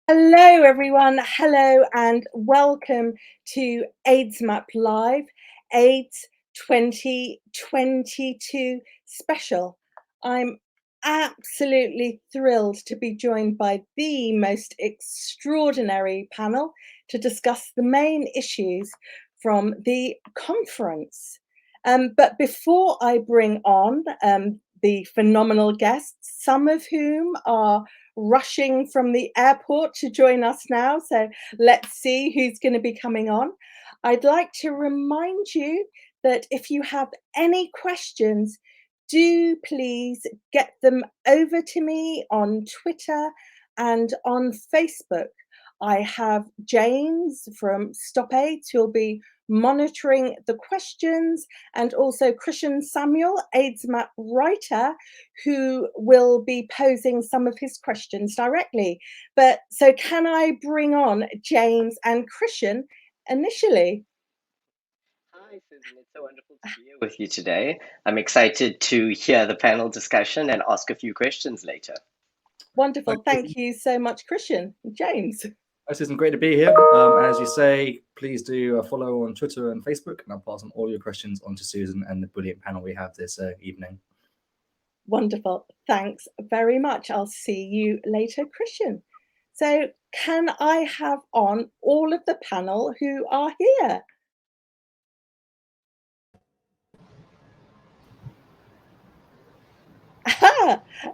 Hello, everyone. Hello, and welcome to aidsmapLIVE, AIDS 2022 special. I'm absolutely thrilled to be joined by the most extraordinary panel to discuss the main issues from the conference. But before I bring on the phenomenal guests, some of whom are rushing from the airport to join us now. So let's see who's going to be coming on. I'd like to remind you that if you have any questions, do please get them over to me on Twitter and on Facebook. I have James from Stop AIDS who'll be monitoring the questions, and also Christian Samuel, AIDSmap writer, who will be posing some of his questions directly. But so can I bring on James and Christian initially? Hi, Susan. It's so wonderful to be here with you today. I'm excited to hear the panel discussion and ask a few questions later. Wonderful. Thank you so much, Christian. James. Hi, Susan. Great to be here. As you say, please do follow on Twitter and Facebook, and I'll pass on all your questions on to Susan and the brilliant panel we have this evening. Wonderful. Thanks very much. I'll see you later, Christian. So can I have on all of the panel who are here?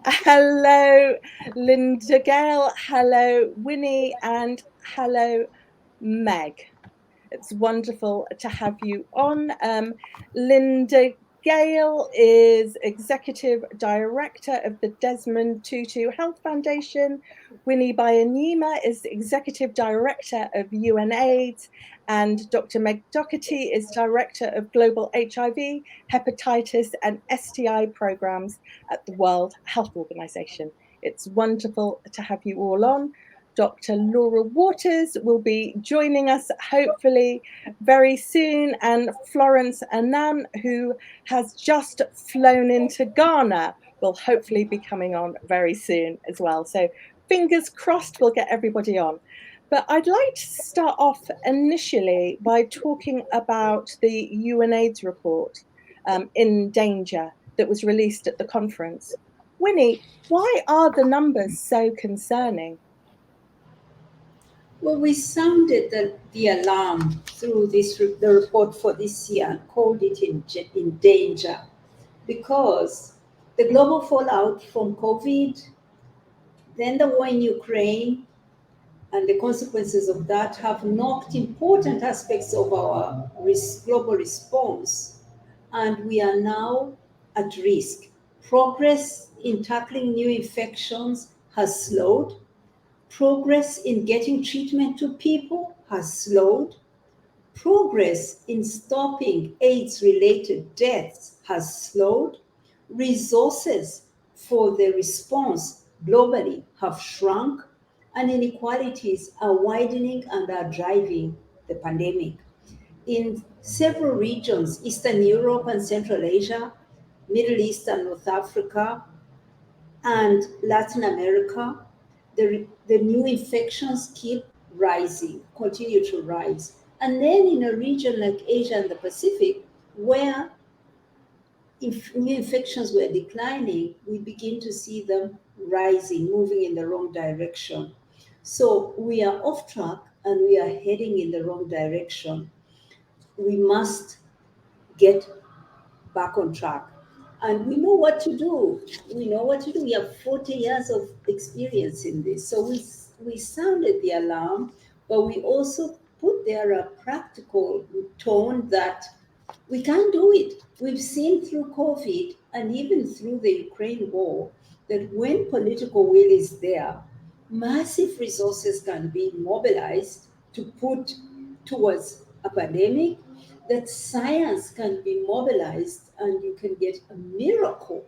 Hello, Linda-Gail. Hello, Winnie, and hello, Meg. It's wonderful to have you on. Linda-Gail is Executive Director of the Desmond Tutu Health Foundation. Winnie Byanyima is Executive Director of UNAIDS. And Dr. Meg Doherty is Director of Global HIV, Hepatitis and STI Programs at the World Health Organization. It's wonderful to have you all on. Dr. Laura Waters will be joining us hopefully very soon, and Florence Anam, who has just flown into Ghana, will hopefully be coming on very soon as well. So fingers crossed we'll get everybody on. But I'd like to start off initially by talking about the UNAIDS report, In Danger, that was released at the conference. Winnie, why are the numbers so concerning? Well, we sounded the alarm through the report for this year and called it in danger because the global fallout from COVID, then the war in Ukraine, and the consequences of that have knocked important aspects of our global response, and we are now at risk. Progress in tackling new infections has slowed. Progress in getting treatment to people has slowed. Progress in stopping AIDS-related deaths has slowed. Resources for the response globally have shrunk, and inequalities are widening and are driving the pandemic. In several regions, Eastern Europe and Central Asia, Middle East and North Africa, and Latin America, the new infections keep rising, continue to rise. And then in a region like Asia and the Pacific, where if new infections were declining, we begin to see them rising, moving in the wrong direction. So we are off track and we are heading in the wrong direction. We must get back on track. And we know what to do. We know what to do. We have 40 years of experience in this. So we sounded the alarm, but we also put there a practical tone that we can do it. We've seen through COVID and even through the Ukraine war that when political will is there, massive resources can be mobilized to put towards a pandemic, that science can be mobilized and you can get a miracle.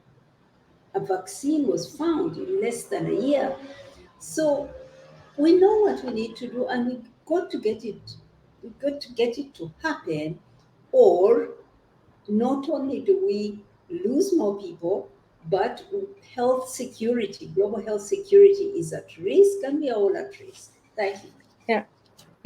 A vaccine was found in less than a year. So we know what we need to do, and we've got to get it. We've got to get it to happen, or not only do we lose more people, but health security, global health security is at risk, and we are all at risk. Thank you.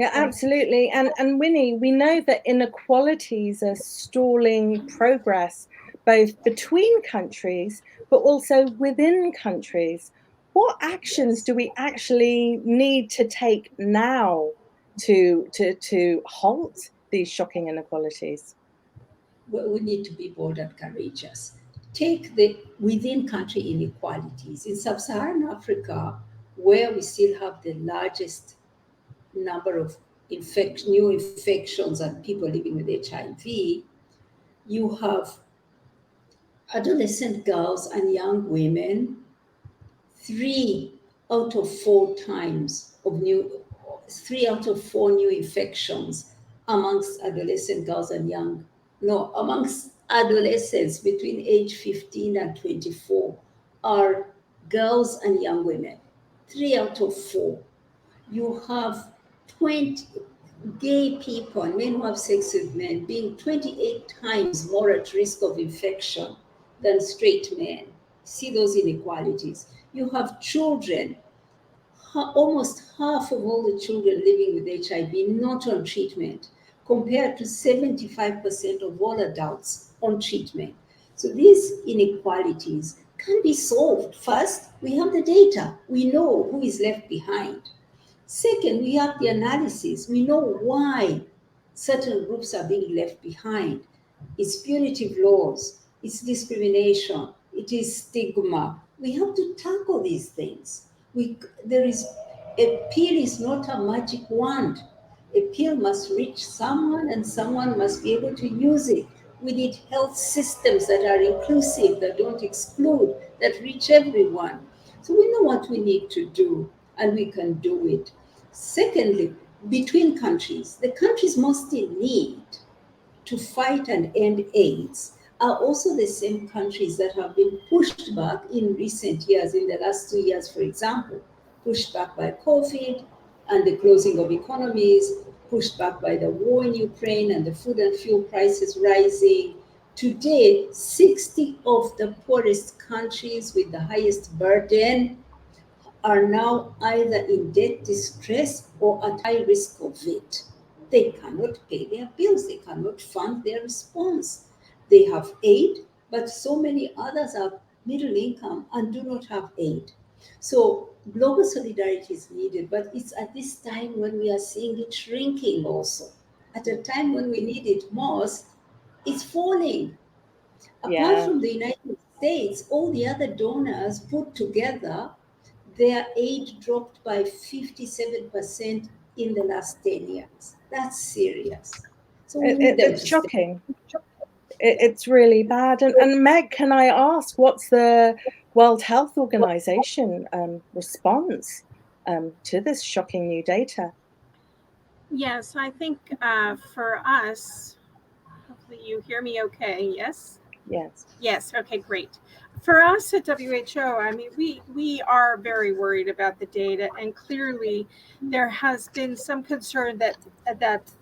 Yeah, absolutely. And Winnie, we know that inequalities are stalling progress both between countries, but also within countries. What actions do we actually need to take now to halt these shocking inequalities? Well, we need to be bold and courageous. Take the within country inequalities. In sub-Saharan Africa, where we still have the largest number of new infections and people living with HIV, you have adolescent girls and young women, 3 out of 4 new infections amongst adolescent girls and amongst adolescents between age 15 and 24 are girls and young women. 3 out of 4. You have 20 gay people, men who have sex with men, being 28 times more at risk of infection than straight men. See those inequalities. You have children, almost half of all the children living with HIV not on treatment, compared to 75% of all adults on treatment. So these inequalities can be solved. First, we have the data. We know who is left behind. Second, we have the analysis. We know why certain groups are being left behind. It's punitive laws, it's discrimination, it is stigma. We have to tackle these things. A pill is not a magic wand. A pill must reach someone and someone must be able to use it. We need health systems that are inclusive, that don't exclude, that reach everyone. So we know what we need to do and we can do it. Secondly, between countries, the countries most in need to fight and end AIDS are also the same countries that have been pushed back in recent years, in the last 2 years, for example, pushed back by COVID and the closing of economies, pushed back by the war in Ukraine and the food and fuel prices rising. Today, 60 of the poorest countries with the highest burden are now either in debt distress or at high risk of it. They cannot pay their bills, they cannot fund their response. They have aid, but so many others are middle income and do not have aid. So global solidarity is needed, but it's at this time when we are seeing it shrinking also. At a time when we need it most, it's falling. Apart from the United States, all the other donors put together, their aid dropped by 57% in the last 10 years. That's serious. So we need them It's to shocking. It's really bad. And Meg, can I ask, what's the World Health Organization response to this shocking new data? Yes, I think for us, hopefully you hear me okay, yes? Yes. Yes, okay, great. For us at WHO, I mean, we are very worried about the data, and clearly there has been some concern that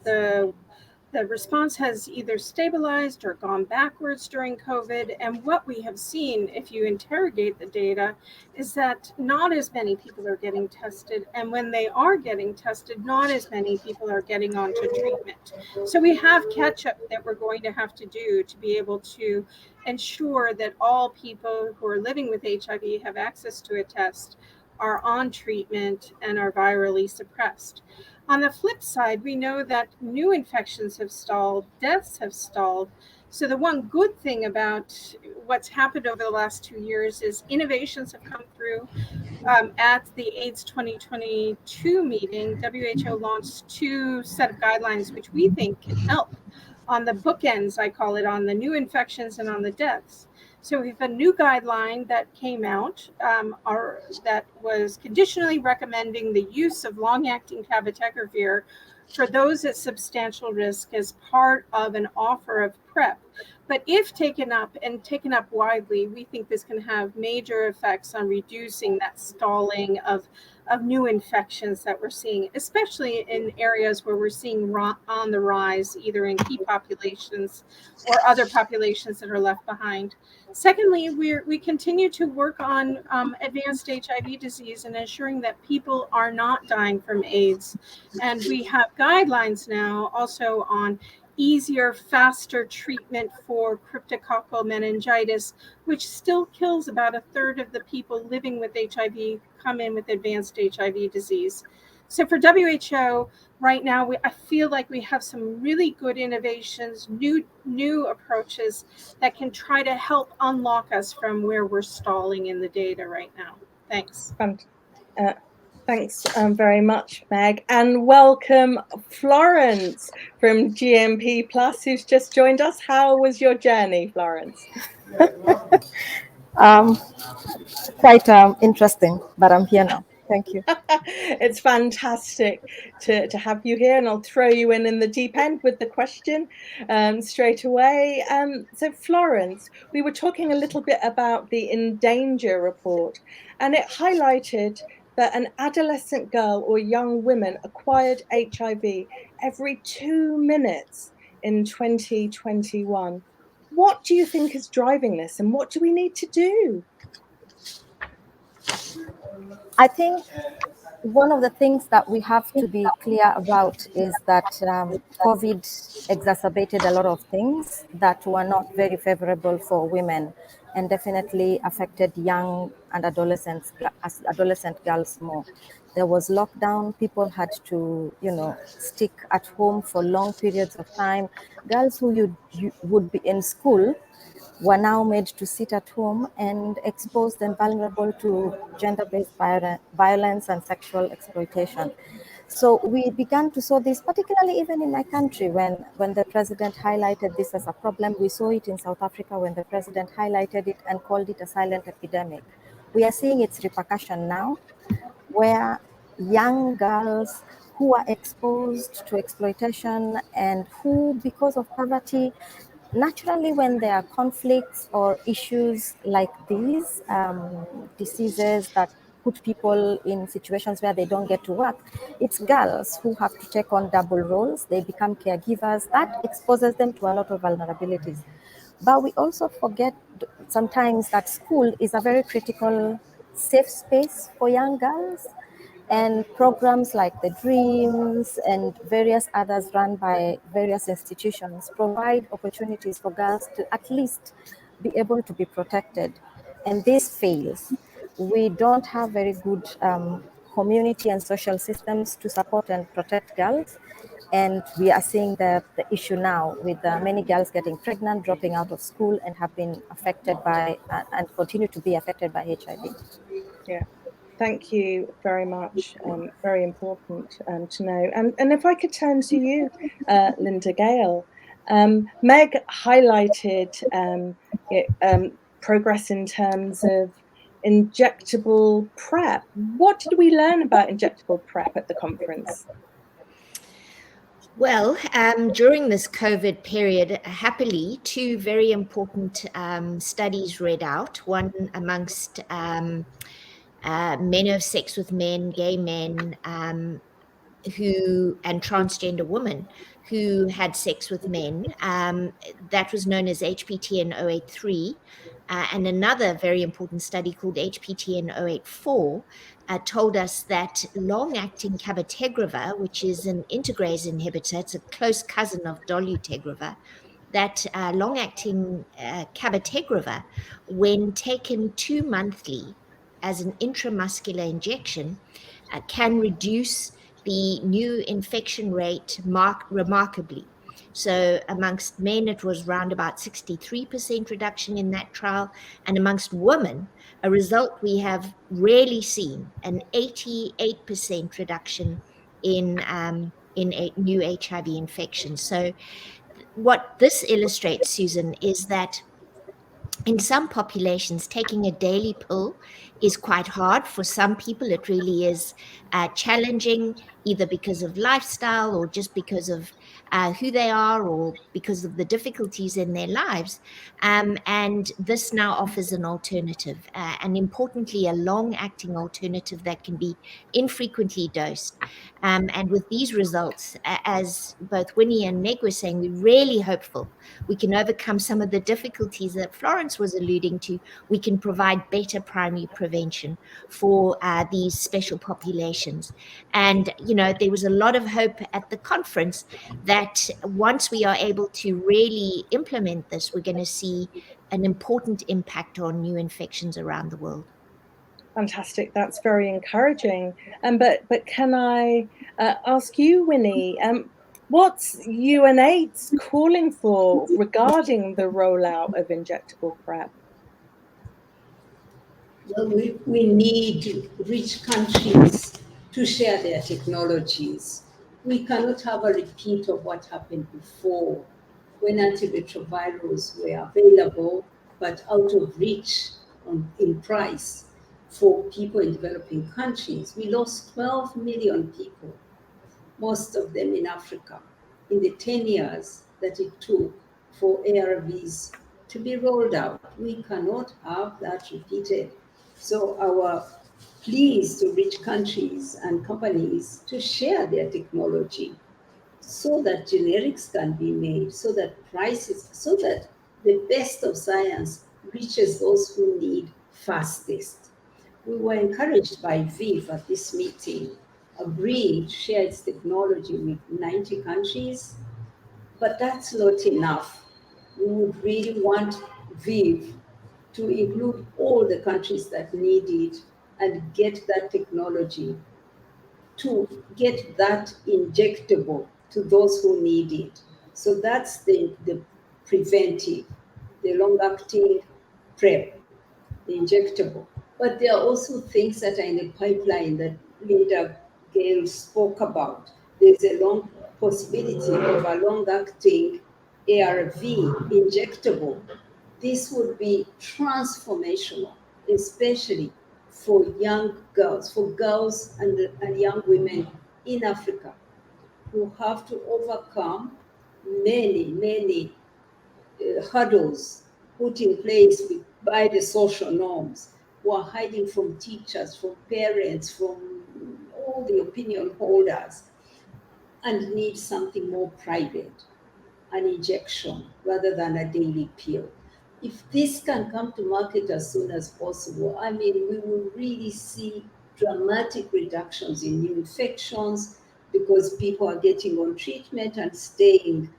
the response has either stabilized or gone backwards during COVID. And what we have seen, if you interrogate the data, is that not as many people are getting tested. And when they are getting tested, not as many people are getting onto treatment. So we have catch up that we're going to have to do to be able to ensure that all people who are living with HIV have access to a test, are on treatment, and are virally suppressed. On the flip side, we know that new infections have stalled, deaths have stalled. So the one good thing about what's happened over the last 2 years is innovations have come through. At the AIDS 2022 meeting, WHO launched 2 set of guidelines, which we think can help on the bookends, I call it, on the new infections and on the deaths. So we have a new guideline that came out that was conditionally recommending the use of long-acting cabotegravir for those at substantial risk as part of an offer of PrEP. But if taken up widely, we think this can have major effects on reducing that stalling of new infections that we're seeing, especially in areas where we're seeing on the rise, either in key populations or other populations that are left behind. Secondly, we continue to work on advanced HIV disease and ensuring that people are not dying from AIDS. And we have guidelines now also on easier, faster treatment for cryptococcal meningitis, which still kills about a third of the people living with HIV come in with advanced HIV disease. So for WHO, right now, I feel like we have some really good innovations, new approaches that can try to help unlock us from where we're stalling in the data right now. Thanks. Thanks very much, Meg, and welcome Florence from GMP Plus, who's just joined us. How was your journey, Florence? Quite interesting, but I'm here now. Thank you. It's fantastic to have you here, and I'll throw you in the deep end with the question straight away. So Florence, we were talking a little bit about the In Danger report, and it highlighted that an adolescent girl or young woman acquired HIV every 2 minutes in 2021. What do you think is driving this, and what do we need to do? I think one of the things that we have to be clear about is that COVID exacerbated a lot of things that were not very favorable for women, and definitely affected young and adolescent girls more. There was lockdown. People had to, stick at home for long periods of time. Girls who you would be in school were now made to sit at home and exposed and vulnerable to gender-based violence and sexual exploitation. So we began to saw this, particularly even in my country, when the president highlighted this as a problem. We saw it in South Africa when the president highlighted it and called it a silent epidemic. We are seeing its repercussion now, where young girls who are exposed to exploitation and who, because of poverty, naturally, when there are conflicts or issues like these, diseases that put people in situations where they don't get to work, it's girls who have to take on double roles. They become caregivers. That exposes them to a lot of vulnerabilities. But we also forget sometimes that school is a very critical safe space for young girls. And programs like the Dreams and various others run by various institutions provide opportunities for girls to at least be able to be protected. And this fails. We don't have very good community and social systems to support and protect girls. And we are seeing the issue now with many girls getting pregnant, dropping out of school, and have been affected by and continue to be affected by HIV. Yeah. Thank you very much. Very important to know. And if I could turn to you, Linda-Gail. Meg highlighted progress in terms of injectable PrEP. What did we learn about injectable PrEP at the conference? Well, during this COVID period, happily, two very important studies read out, one amongst men who have sex with men, gay men, and transgender women who had sex with men. That was known as HPTN 083. And another very important study called HPTN 084 told us that long-acting cabotegravir, which is an integrase inhibitor, it's a close cousin of dolutegravir, that long-acting cabotegravir, when taken 2 monthly as an intramuscular injection, can reduce the new infection rate remarkably. So amongst men, it was around about 63% reduction in that trial. And amongst women, a result we have rarely seen, an 88% reduction in new HIV infections. So what this illustrates, Susan, is that in some populations, taking a daily pill is quite hard. For some people, it really is challenging, either because of lifestyle or just because of who they are or because of the difficulties in their lives. And this now offers an alternative, and importantly, a long-acting alternative that can be infrequently dosed. And with these results, as both Winnie and Meg were saying, we're really hopeful we can overcome some of the difficulties that Florence was alluding to. We can provide better primary prevention for these special populations. And, there was a lot of hope at the conference that once we are able to really implement this, we're going to see an important impact on new infections around the world. Fantastic. That's very encouraging. But can I ask you, Winnie, what's UNAIDS calling for regarding the rollout of injectable PrEP? Well, we need rich countries to share their technologies. We cannot have a repeat of what happened before, when antiretrovirals were available but out of reach in price for people in developing countries. We lost 12 million people, most of them in Africa, in the 10 years that it took for ARVs to be rolled out. We cannot have that repeated. So our pleas to rich countries and companies to share their technology so that generics can be made, so that prices, so that the best of science reaches those who need fastest. We were encouraged by VIV at this meeting, agreed to share its technology with 90 countries, but that's not enough. We would really want VIV to include all the countries that need it and get that technology, to get that injectable to those who need it. So that's the preventive, the long-acting PrEP, the injectable. But there are also things that are in the pipeline that Linda-Gail spoke about. There's a long possibility of a long-acting ARV injectable. This would be transformational, especially for young girls, for girls and young women in Africa who have to overcome many hurdles put in place by the social norms, who are hiding from teachers, from parents, from all the opinion holders, and need something more private, an injection rather than a daily pill. If this can come to market as soon as possible, I mean, we will really see dramatic reductions in new infections because people are getting on treatment and staying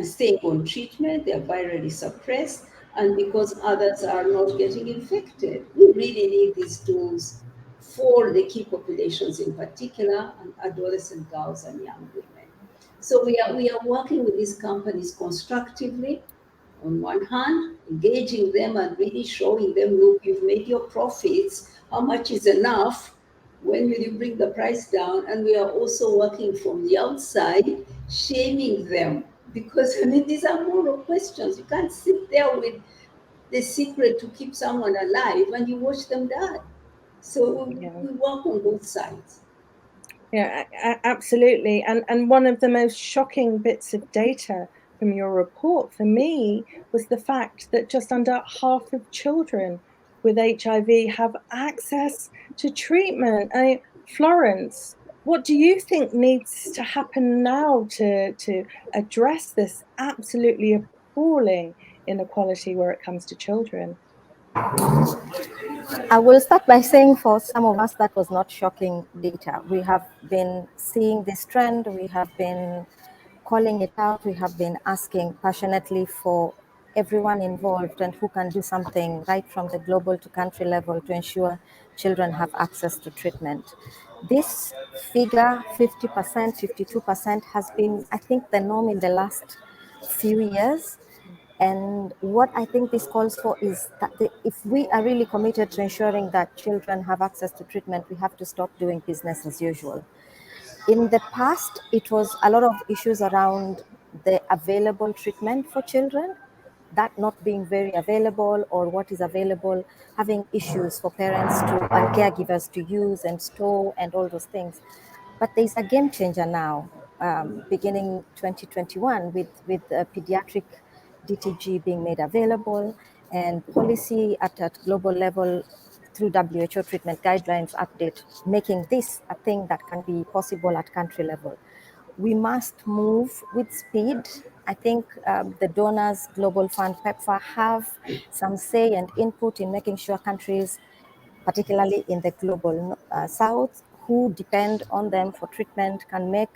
staying on treatment. They're virally suppressed, and because others are not getting infected. We really need these tools for the key populations in particular, and adolescent girls and young women. So we are working with these companies constructively. On one hand, engaging them and really showing them, look, you've made your profits. How much is enough? When will you bring the price down? And we are also working from the outside, shaming them, because I mean, these are moral questions. You can't sit there with the secret to keep someone alive and you watch them die. So we work on both sides. Yeah, absolutely. And one of the most shocking bits of data from your report for me was the fact that just under half of children with HIV have access to treatment. Florence, what do you think needs to happen now to address this absolutely appalling inequality where it comes to children? I will start by saying for some of us that was not shocking data. We have been seeing this trend, we have been calling it out, we have been asking passionately for everyone involved and who can do something right from the global to country level to ensure children have access to treatment. This figure, 50%, 52%, has been, I think, the norm in the last few years. And what I think this calls for is that if we are really committed to ensuring that children have access to treatment, we have to stop doing business as usual. In the past, it was a lot of issues around the available treatment for children, that not being very available, or what is available, having issues for parents and caregivers to use and store and all those things. But there's a game changer now. beginning 2021 with pediatric DTG being made available and policy at global level through WHO treatment guidelines update, making this a thing that can be possible at country level. We must move with speed. I think the donors, Global Fund, PEPFAR, have some say and input in making sure countries, particularly in the global south, who depend on them for treatment, can make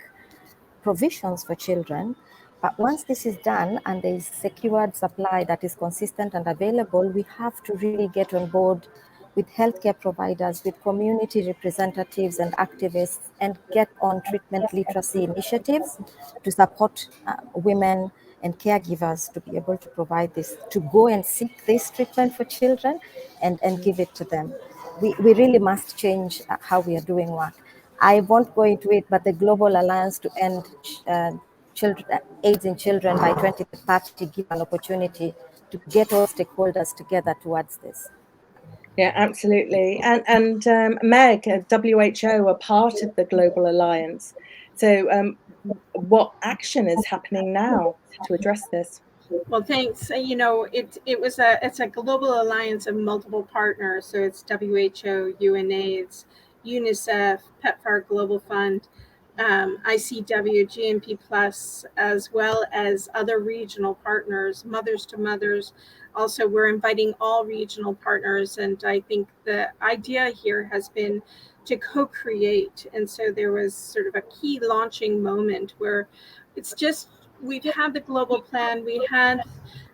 provisions for children. But once this is done and there is secured supply that is consistent and available, we have to really get on board with healthcare providers, with community representatives and activists, and get on treatment literacy initiatives to support women and caregivers to be able to provide this, to go and seek this treatment for children and give it to them. We really must change how we are doing work. I won't go into it, but the Global Alliance to End AIDS in Children by 2030 give an opportunity to get all stakeholders together towards this. Yeah, absolutely. And Meg, WHO are part of the Global Alliance. So what action is happening now to address this? Well, thanks. It's a global alliance of multiple partners. So it's WHO, UNAIDS, UNICEF, PEPFAR Global Fund, ICW, GMP Plus, as well as other regional partners, Mothers to Mothers. Also, we're inviting all regional partners. And I think the idea here has been to co-create. And so there was sort of a key launching moment where it's just, we've had the global plan, we had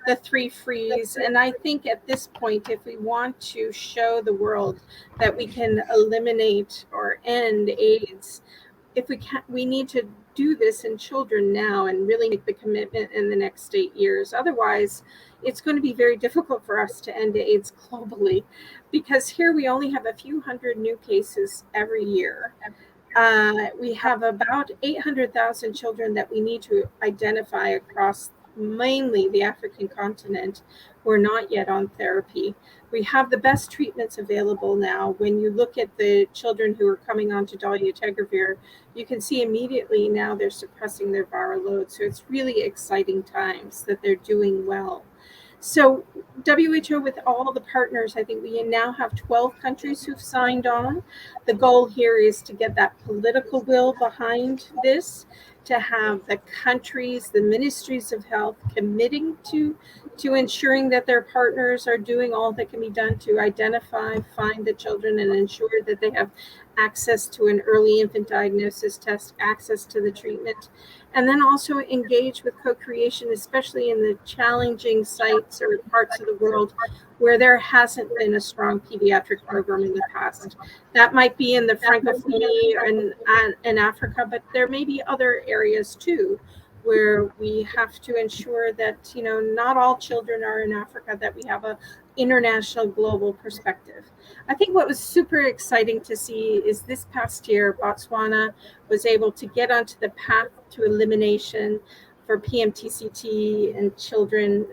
the 3 frees, and I think at this point, if we want to show the world that we can eliminate or end AIDS, if we can, we need to do this in children now and really make the commitment in the next 8 years. Otherwise, it's going to be very difficult for us to end AIDS globally, because here we only have a few hundred new cases every year. We have about 800,000 children that we need to identify across mainly the African continent who are not yet on therapy. We have the best treatments available now. When you look at the children who are coming on to dolutegravir, you can see immediately now they're suppressing their viral load. So it's really exciting times that they're doing well. So WHO, with all the partners, I think we now have 12 countries who've signed on. The goal here is to get that political will behind this, to have the countries, the ministries of health committing to ensuring that their partners are doing all that can be done to identify, find the children, and ensure that they have access to an early infant diagnosis test, access to the treatment, and then also engage with co-creation, especially in the challenging sites or parts of the world where there hasn't been a strong pediatric program in the past. That might be in the Francophonie and Africa, but there may be other areas too where we have to ensure that, you know, not all children are in Africa, that we have a international global perspective. I think what was super exciting to see is this past year, Botswana was able to get onto the path to elimination for PMTCT and children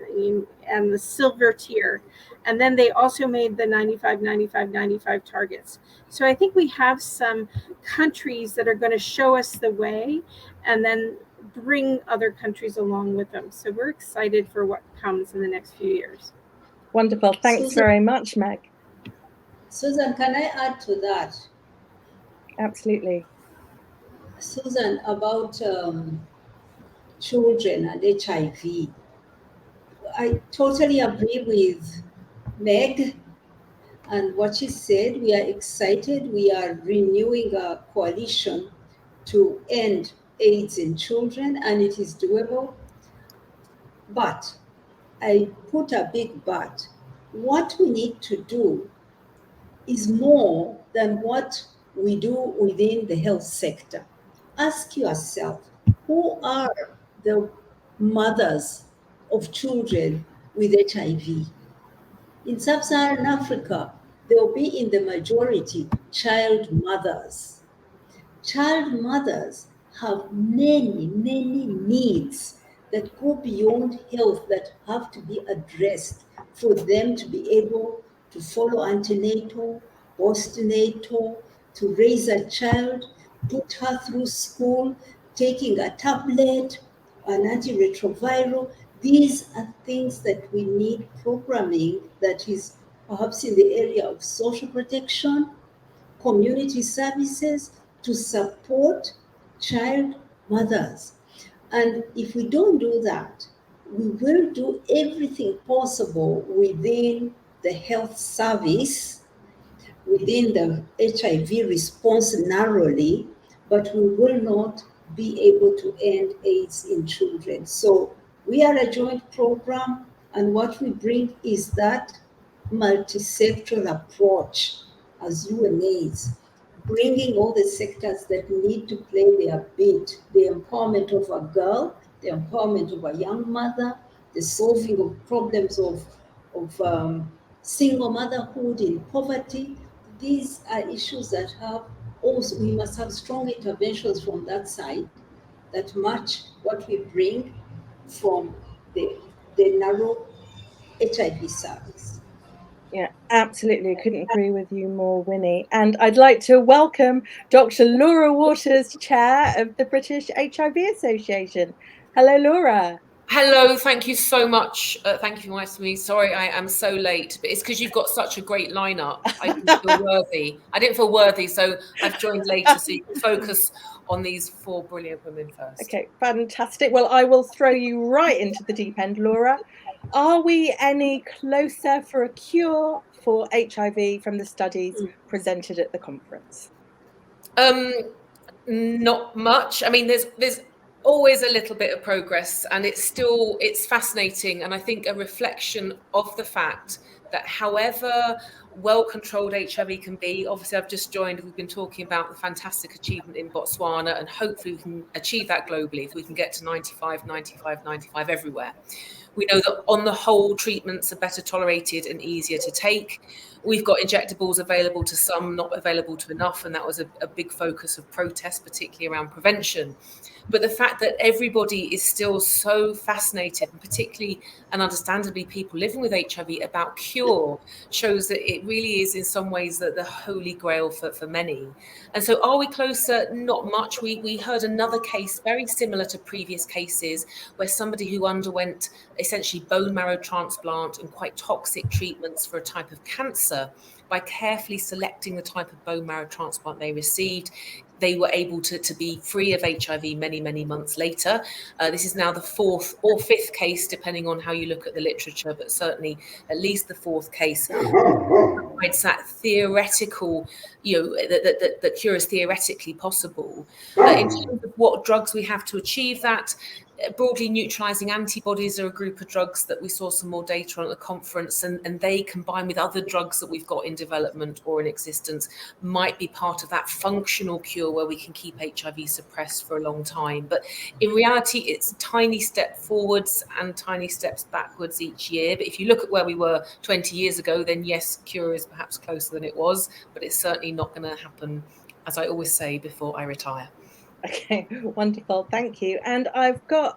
and the silver tier. And then they also made the 95, 95, 95 targets. So I think we have some countries that are going to show us the way and then bring other countries along with them. So we're excited for what comes in the next few years. Wonderful. Thanks Susan, very much, Meg. Susan, can I add to that? Absolutely. Susan, about children and HIV. I totally agree with Meg and what she said. We are excited. We are renewing a coalition to end AIDS in children, and it is doable. But I put a big but. What we need to do is more than what we do within the health sector. Ask yourself, who are the mothers of children with HIV? In sub-Saharan Africa, they'll be in the majority child mothers. Child mothers have many, many needs that go beyond health that have to be addressed for them to be able to follow antenatal, postnatal, to raise a child, put her through school, taking a tablet, an antiretroviral. These are things that we need programming that is perhaps in the area of social protection, community services to support child mothers. And if we don't do that, we will do everything possible within the health service, within the HIV response narrowly, but we will not be able to end AIDS in children. So we are a joint program, and what we bring is that multi-sectoral approach as UNAIDS, bringing all the sectors that need to play their bit, the empowerment of a girl, the empowerment of a young mother, the solving of problems of single motherhood in poverty. These are issues that have also, we must have strong interventions from that side that match what we bring from the narrow HIV service. Yeah, absolutely. Couldn't agree with you more, Winnie. And I'd like to welcome Dr. Laura Waters, Chair of the British HIV Association. Hello, Laura. Hello, thank you so much. Thank you for inviting me. Sorry, I am so late, but it's because you've got such a great lineup. I didn't feel worthy. So I've joined later so you can focus on these 4 brilliant women first. Okay, fantastic. Well, I will throw you right into the deep end, Laura. Are we any closer for a cure for HIV from the studies presented at the conference? Not much. I mean, there's always a little bit of progress, and it's fascinating, and I think a reflection of the fact that however well controlled HIV can be, obviously I've just joined, we've been talking about the fantastic achievement in Botswana, and hopefully we can achieve that globally if we can get to 95 everywhere. We know that on the whole, treatments are better tolerated and easier to take. We've got injectables available to some, not available to enough, and that was a big focus of protest, particularly around prevention. But the fact that everybody is still so fascinated, and particularly and understandably people living with HIV, about cure shows that it really is in some ways the holy grail for many. And so are we closer? Not much. We heard another case very similar to previous cases where somebody who underwent essentially bone marrow transplant and quite toxic treatments for a type of cancer, by carefully selecting the type of bone marrow transplant they received, they were able to be free of HIV many, many months later. This is now the 4th or 5th case, depending on how you look at the literature, but certainly at least the 4th case. It's that theoretical, that cure is theoretically possible. In terms of what drugs we have to achieve that, broadly neutralizing antibodies are a group of drugs that we saw some more data on at the conference, and they combined with other drugs that we've got in development or in existence might be part of that functional cure where we can keep HIV suppressed for a long time. But in reality, it's a tiny step forwards and tiny steps backwards each year. But if you look at where we were 20 years ago, then yes, cure is perhaps closer than it was, but it's certainly not going to happen, as I always say, before I retire. Okay, wonderful, thank you. And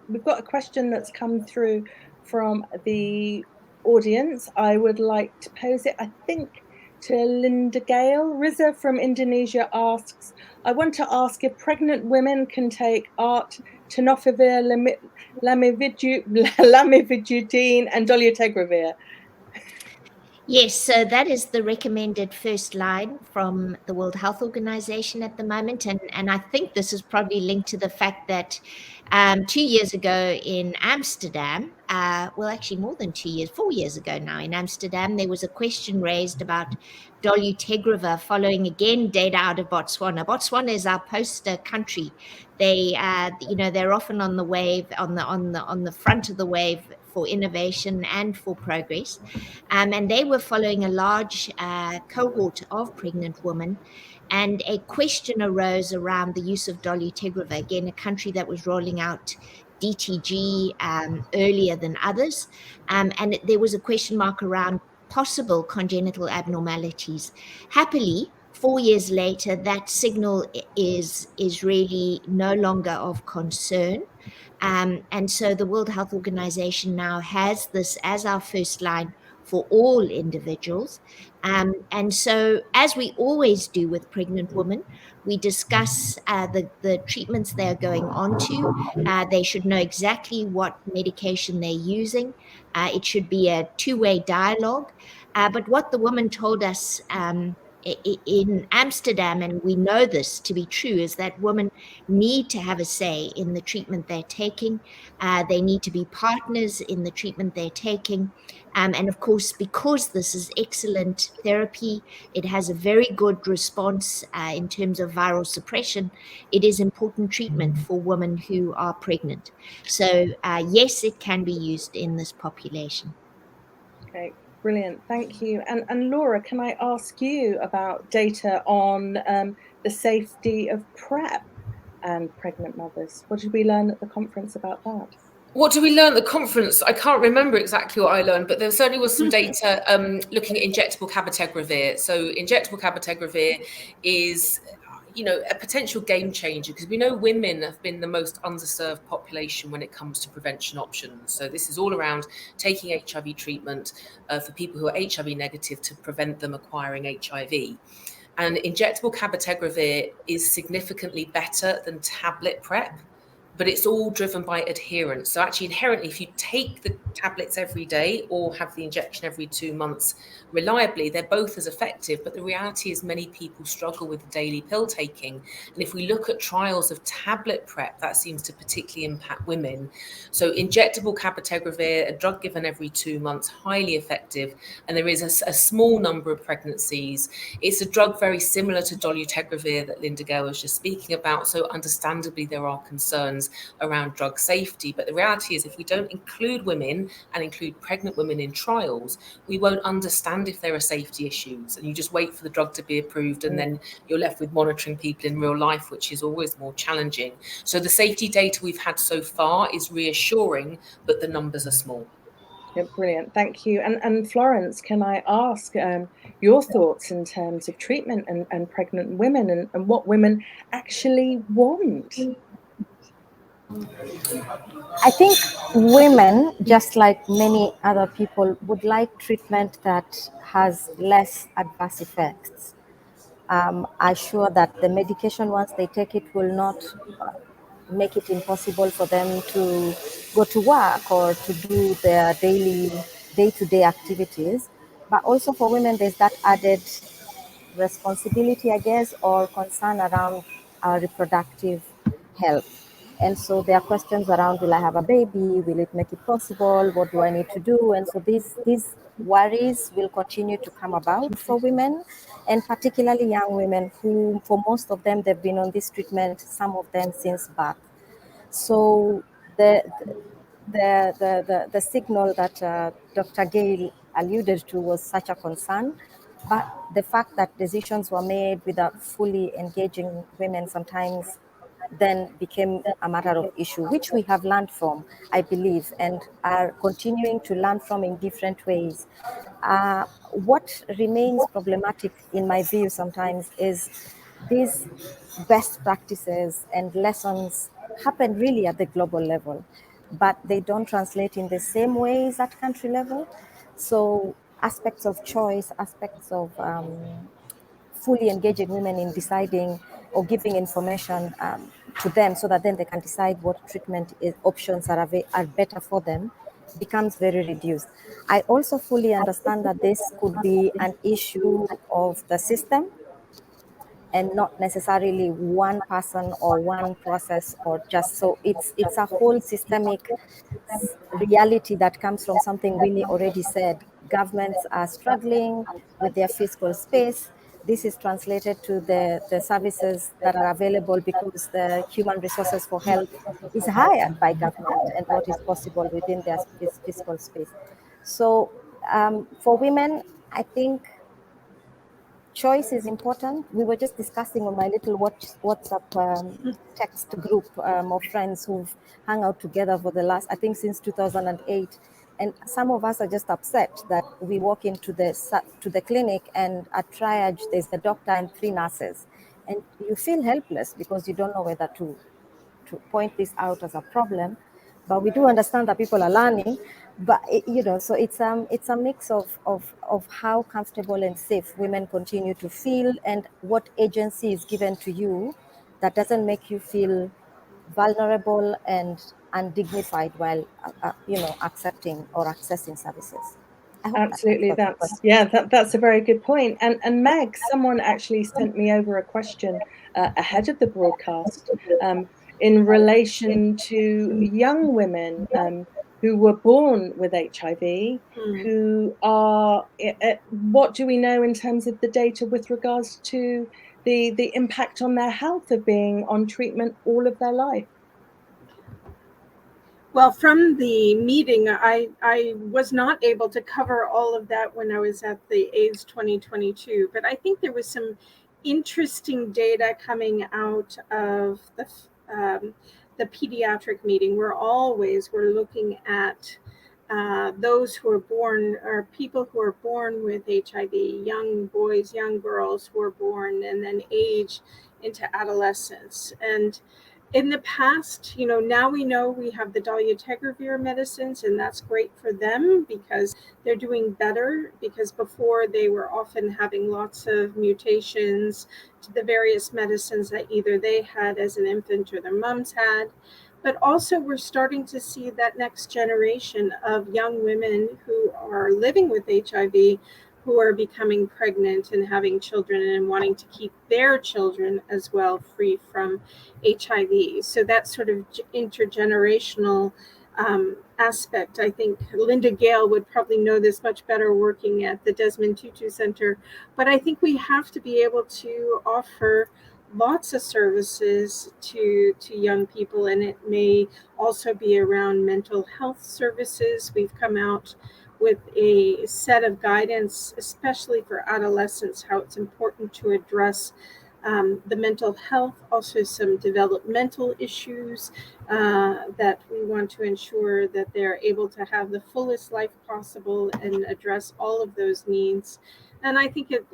we've got a question that's come through from the audience. I would like to pose it, I think, to Linda-Gail. Riza from Indonesia asks, I want to ask if pregnant women can take tenofovir, lamivudine and dolutegravir. Yes, so that is the recommended first line from the World Health Organization at the moment. And I think this is probably linked to the fact that 2 years ago in Amsterdam, well, actually more than 2 years, 4 years ago now in Amsterdam, there was a question raised about dolutegravir following again data out of Botswana. Botswana is our poster country. They, they're often on the wave, on the front of the wave for innovation and for progress. And they were following a large cohort of pregnant women. And a question arose around the use of dolutegravir, again, a country that was rolling out DTG earlier than others. And there was a question mark around possible congenital abnormalities. Happily, 4 years later, that signal is really no longer of concern. And so the World Health Organization now has this as our first line for all individuals. And so, as we always do with pregnant women, we discuss the treatments they're going on to. They should know exactly what medication they're using. It should be a two-way dialogue. But what the woman told us in Amsterdam, and we know this to be true, is that women need to have a say in the treatment they're taking. They need to be partners in the treatment they're taking. And of course, because this is excellent therapy, it has a very good response in terms of viral suppression. It is important treatment for women who are pregnant. So yes, it can be used in this population. Okay, brilliant. Thank you. And Laura, can I ask you about data on the safety of PrEP and pregnant mothers? What did we learn at the conference about that? What did we learn at the conference? I can't remember exactly what I learned, but there certainly was some data looking at injectable cabotegravir. So injectable cabotegravir is, a potential game changer, because we know women have been the most underserved population when it comes to prevention options. So this is all around taking HIV treatment for people who are HIV negative to prevent them acquiring HIV. And injectable cabotegravir is significantly better than tablet PrEP, but it's all driven by adherence. So actually, inherently, if you take the tablets every day or have the injection every 2 months reliably, they're both as effective. But the reality is many people struggle with the daily pill taking. And if we look at trials of tablet PrEP, that seems to particularly impact women. So injectable cabotegravir, a drug given every 2 months, highly effective. And there is a small number of pregnancies. It's a drug very similar to dolutegravir that Linda-Gail was just speaking about. So understandably, there are concerns around drug safety. But the reality is, if we don't include women and include pregnant women in trials, we won't understand if there are safety issues. And you just wait for the drug to be approved, and then you're left with monitoring people in real life, which is always more challenging. So the safety data we've had so far is reassuring, but the numbers are small. Yeah, brilliant. Thank you. And Florence, can I ask your thoughts in terms of treatment and pregnant women and what women actually want? I think women, just like many other people, would like treatment that has less adverse effects. I'm sure that the medication, once they take it, will not make it impossible for them to go to work or to do their daily day-to-day activities. But also for women, there's that added responsibility, I guess, or concern around our reproductive health. And so there are questions around, will I have a baby? Will it make it possible? What do I need to do? And so these worries will continue to come about for women, and particularly young women who, for most of them, they've been on this treatment, some of them since birth. So the signal that Dr. Gale alluded to was such a concern, but the fact that decisions were made without fully engaging women sometimes then became a matter of issue, which we have learned from, I believe, and are continuing to learn from in different ways. What remains problematic, in my view, sometimes is these best practices and lessons happen really at the global level, but they don't translate in the same ways at country level. So aspects of choice, aspects of fully engaging women in deciding or giving information to them so that then they can decide what treatment options are better for them becomes very reduced. I also fully understand that this could be an issue of the system and not necessarily one person or one process, or just so it's a whole systemic reality that comes from something Winnie already said. Governments are struggling with their fiscal space. This is translated to the services that are available because the human resources for health is hired by government and what is possible within their fiscal space. So for women, I think choice is important. We were just discussing on my little WhatsApp text group of friends who've hung out together for the last, I think, since 2008. And some of us are just upset that we walk into the clinic and at triage, there's the doctor and 3 nurses. And you feel helpless because you don't know whether to point this out as a problem. But we do understand that people are learning. but so it's a mix of how comfortable and safe women continue to feel, and what agency is given to you that doesn't make you feel vulnerable and undignified while accepting or accessing services. I hope Absolutely, that answers that's a very good point. And Meg, someone actually sent me over a question ahead of the broadcast in relation to young women who were born with HIV, who are. What do we know in terms of the data with regards to the impact on their health of being on treatment all of their life? Well, from the meeting, I was not able to cover all of that when I was at the AIDS 2022, but I think there was some interesting data coming out of the pediatric meeting. We're looking at those who are born, or people who are born with HIV, young boys, young girls who are born and then age into adolescence. And in the past, now we know we have the dolutegravir medicines, and that's great for them because they're doing better, because before they were often having lots of mutations to the various medicines that either they had as an infant or their moms had. But also we're starting to see that next generation of young women who are living with HIV, who are becoming pregnant and having children and wanting to keep their children as well free from HIV. So that sort of intergenerational aspect, I think Linda-Gail would probably know this much better working at the Desmond Tutu Center, but I think we have to be able to offer lots of services to young people, and it may also be around mental health services. We've come out with a set of guidance, especially for adolescents, how it's important to address the mental health, also some developmental issues that we want to ensure that they're able to have the fullest life possible and address all of those needs. And I think it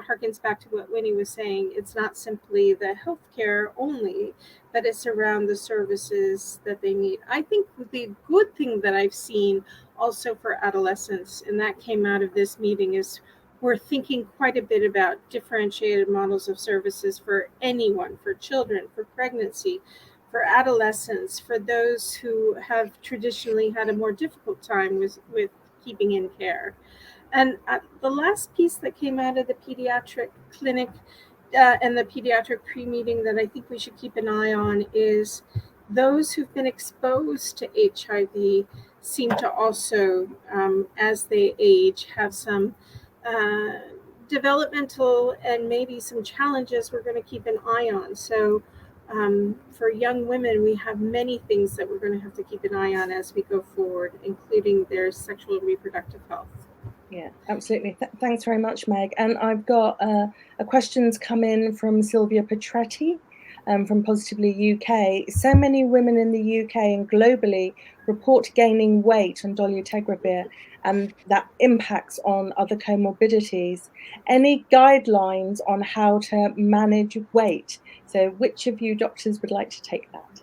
harkens back to what Winnie was saying. It's not simply the healthcare only, but it's around the services that they need. I think the good thing that I've seen also for adolescents, and that came out of this meeting, is we're thinking quite a bit about differentiated models of services for anyone, for children, for pregnancy, for adolescents, for those who have traditionally had a more difficult time with keeping in care. And the last piece that came out of the pediatric clinic and the pediatric pre-meeting that I think we should keep an eye on is those who've been exposed to HIV seem to also, as they age, have some developmental and maybe some challenges we're going to keep an eye on. So for young women, we have many things that we're going to have to keep an eye on as we go forward, including their sexual and reproductive health. Yeah, absolutely. Thanks very much, Meg. And I've got a questions come in from Sylvia Petretti from Positively UK. So many women in the UK and globally report gaining weight on dolutegravir, and that impacts on other comorbidities. Any guidelines on how to manage weight? So which of you doctors would like to take that?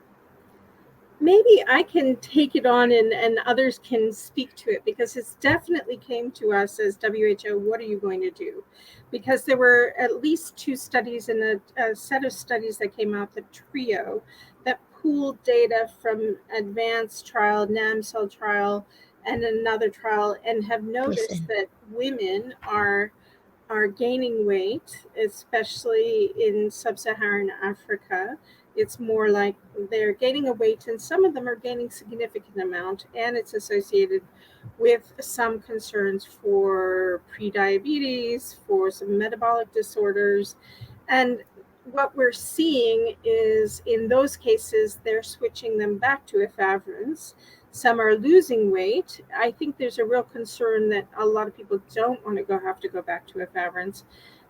Maybe I can take it on and others can speak to it, because it's definitely came to us as WHO, what are you going to do? Because there were at least 2 studies in a set of studies that came out, the TRIO, that pooled data from advanced trial, NAMCEL trial, and another trial, and have noticed that women are gaining weight, especially in sub-Saharan Africa. It's more like they're gaining a weight, and some of them are gaining significant amount, and it's associated with some concerns for prediabetes, for some metabolic disorders. And what we're seeing is in those cases, they're switching them back to efavirenz. Some are losing weight. I think there's a real concern that a lot of people don't want to have to go back to efavirenz,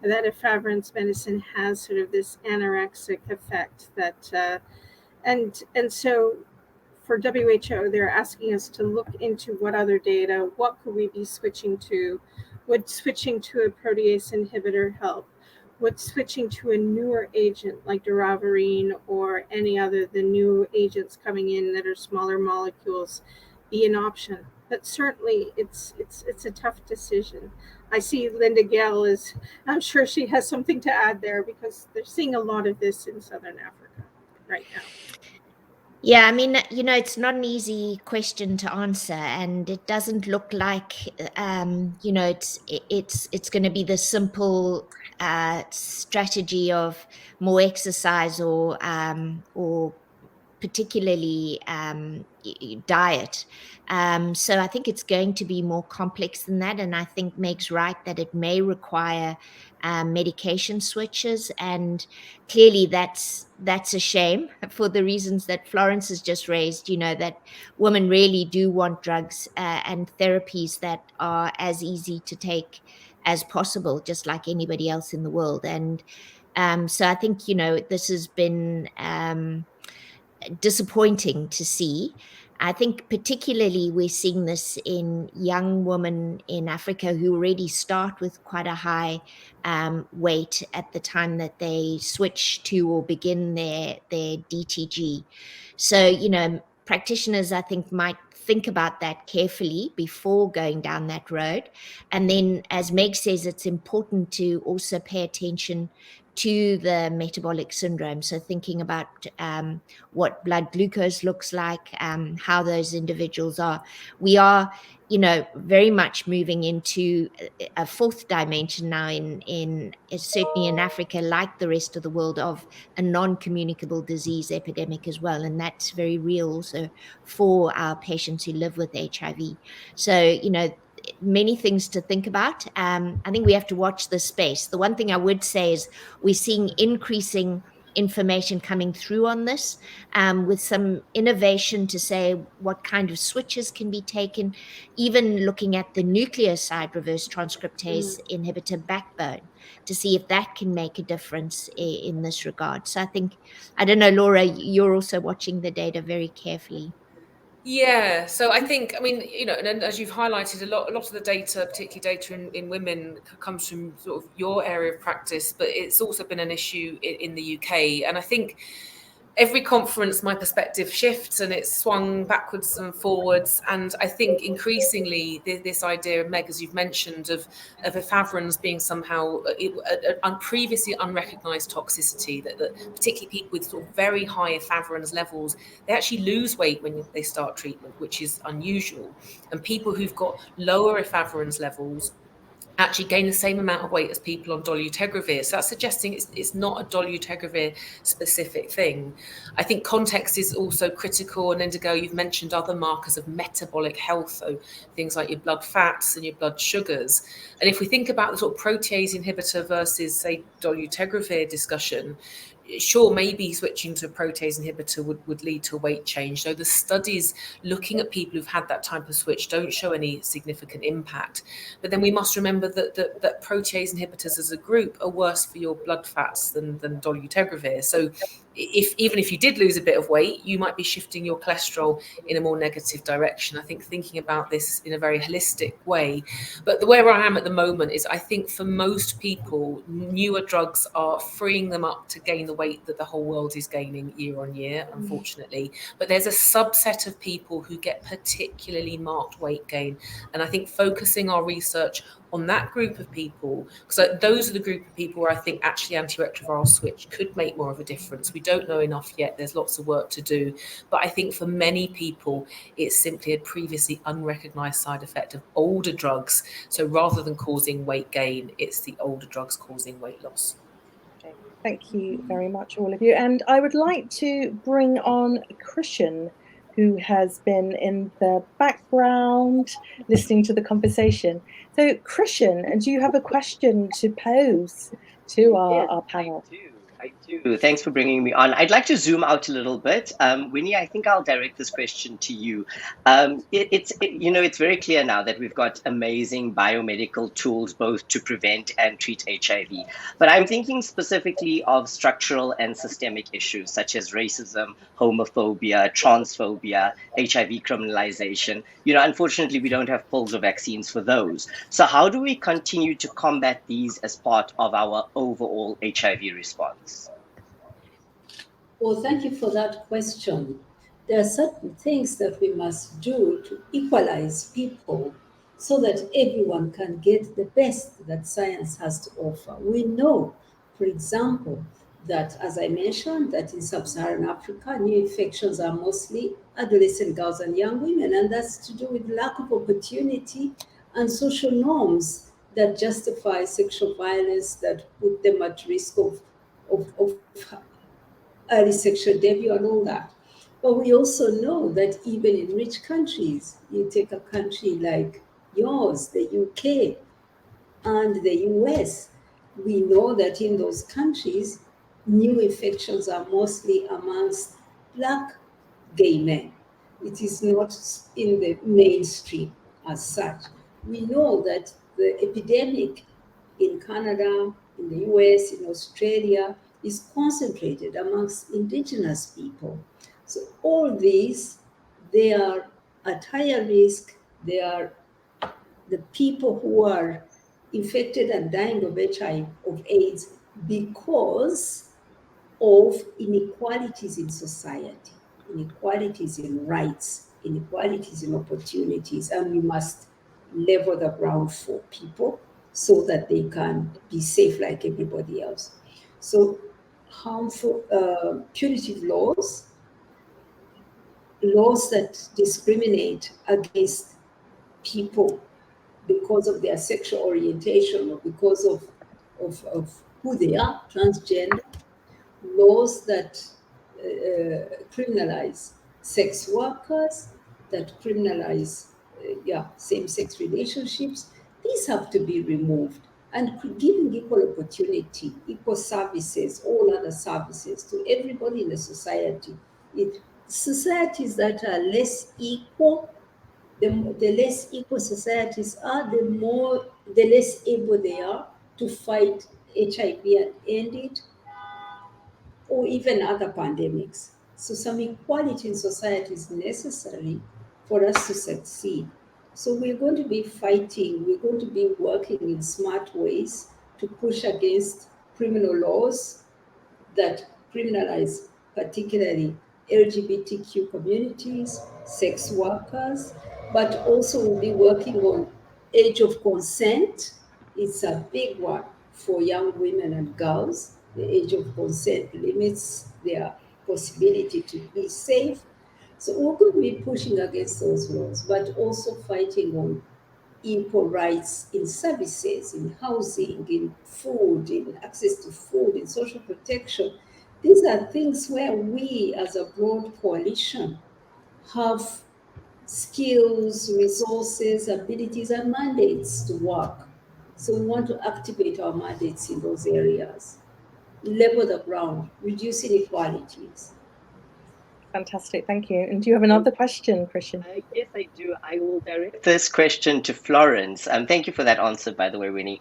and that efavirenz medicine has sort of this anorexic effect that, and so for WHO, they're asking us to look into what other data, what could we be switching to? Would switching to a protease inhibitor help? Would switching to a newer agent like doravirine or any other the new agents coming in that are smaller molecules be an option? but certainly it's a tough decision. I see Linda-Gail is, I'm sure she has something to add there, because they're seeing a lot of this in Southern Africa right now. Yeah, I mean, it's not an easy question to answer, and it doesn't look like, it's going to be the simple strategy of more exercise or particularly diet. So I think it's going to be more complex than that. And I think Meg's right that it may require medication switches. And clearly that's a shame for the reasons that Florence has just raised, that women really do want drugs and therapies that are as easy to take as possible, just like anybody else in the world. And so I think, this has been disappointing to see. I think particularly we're seeing this in young women in Africa who already start with quite a high weight at the time that they switch to or begin their DTG. So, practitioners, I think, might think about that carefully before going down that road. And then, as Meg says, it's important to also pay attention to the metabolic syndrome. So thinking about what blood glucose looks like, how those individuals are. We are, very much moving into a fourth dimension now in certainly in Africa, like the rest of the world, of a non-communicable disease epidemic as well. And that's very real also for our patients who live with HIV. So, many things to think about. I think we have to watch this space. The one thing I would say is we're seeing increasing information coming through on this, with some innovation to say what kind of switches can be taken, even looking at the nucleoside reverse transcriptase inhibitor backbone to see if that can make a difference in this regard. So I think, I don't know, Laura, you're also watching the data very carefully. Yeah, so I think, and as you've highlighted, a lot of the data, particularly data in women, comes from sort of your area of practice, but it's also been an issue in the UK. And I think every conference, my perspective shifts, and it's swung backwards and forwards. And I think increasingly this idea, Meg, as you've mentioned, of efavirenz being somehow a previously unrecognised toxicity, that particularly people with sort of very high efavirenz levels, they actually lose weight when they start treatment, which is unusual. And people who've got lower efavirenz levels actually gain the same amount of weight as people on dolutegravir. So that's suggesting it's not a dolutegravir specific thing. I think context is also critical. And Linda-Gail, you've mentioned other markers of metabolic health, so things like your blood fats and your blood sugars. And if we think about the sort of protease inhibitor versus, say, dolutegravir discussion, sure, maybe switching to a protease inhibitor would lead to a weight change. So the studies looking at people who've had that type of switch don't show any significant impact. But then we must remember that protease inhibitors as a group are worse for your blood fats than dolutegravir. So even if you did lose a bit of weight, you might be shifting your cholesterol in a more negative direction. I think thinking about this in a very holistic way. But the way I am at the moment is, I think for most people, newer drugs are freeing them up to gain the weight that the whole world is gaining year on year, unfortunately. But there's a subset of people who get particularly marked weight gain. And I think focusing our research on that group of people, because those are the group of people where I think actually antiretroviral switch could make more of a difference. We don't know enough yet. There's lots of work to do. But I think for many people, it's simply a previously unrecognized side effect of older drugs. So rather than causing weight gain, it's the older drugs causing weight loss. Okay. Thank you very much, all of you. And I would like to bring on Christian, who has been in the background listening to the conversation. So Christian, do you have a question to pose to our panel? I do. Thanks for bringing me on. I'd like to zoom out a little bit. Winnie, I think I'll direct this question to you. It's very clear now that we've got amazing biomedical tools both to prevent and treat HIV. But I'm thinking specifically of structural and systemic issues such as racism, homophobia, transphobia, HIV criminalization. Unfortunately, we don't have pills or vaccines for those. So how do we continue to combat these as part of our overall HIV response? Well, thank you for that question. there are certain things that we must do to equalize people so that everyone can get the best that science has to offer. We know, for example, that, as I mentioned, that in sub-Saharan Africa, new infections are mostly adolescent girls and young women, and that's to do with lack of opportunity and social norms that justify sexual violence, that put them at risk of early sexual debut and all that. But we also know that even in rich countries, you take a country like yours, the UK and the US, we know that in those countries, new infections are mostly amongst Black gay men. It is not in the mainstream as such. We know that the epidemic in Canada, in the US, in Australia, is concentrated amongst indigenous people. So all these, they are at higher risk. They are the people who are infected and dying of HIV, of AIDS, because of inequalities in society, inequalities in rights, inequalities in opportunities, and we must level the ground for people so that they can be safe like everybody else. So harmful, punitive laws, laws that discriminate against people because of their sexual orientation or because of who they are, transgender, laws that criminalize sex workers, that criminalize same-sex relationships, these have to be removed. And giving equal opportunity, equal services, all other services to everybody in the society. Societies that are less equal, the less equal societies are, the less able they are to fight HIV and end it, or even other pandemics. So some equality in society is necessary for us to succeed. So we're going to be fighting, we're going to be working in smart ways to push against criminal laws that criminalize particularly LGBTQ communities, sex workers, but also we'll be working on age of consent. It's a big one for young women and girls. The age of consent limits their possibility to be safe. So we're going to be pushing against those laws, but also fighting on equal rights in services, in housing, in food, in access to food, in social protection. These are things where we, as a broad coalition, have skills, resources, abilities, and mandates to work. So we want to activate our mandates in those areas, level the ground, reduce inequalities. Fantastic, thank you. And do you have another question, Christian? Yes, I do. I will direct this question to Florence. Thank you for that answer, by the way, Winnie.